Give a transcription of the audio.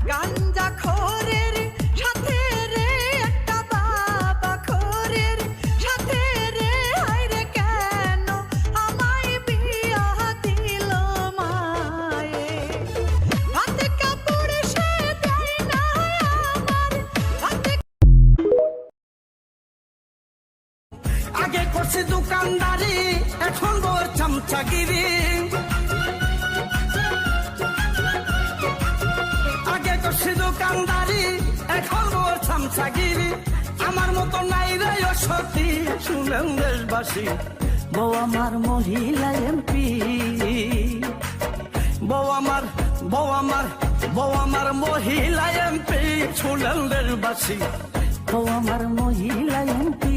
গাঞ্জা খোরের সাথে রে একটা বাবা খোরের সাথে রে হায়রে কেন আমায় বিয়া দিল মায়ে হাতে কাপড় সে দেয় না আমার হাতে আগে করছে দোকানদারি এখন ওর চামচাগিরি আগে করছে দোকানদারি এখন ওর চামচাগিরি আমার মতো নাই রে সতী শুনেন দেশবাসী বউ আমার মহিলা এমপি বউ আমার মহিলা এমপি শুনেন দেশবাসী বউ আমার মহিলা এমপি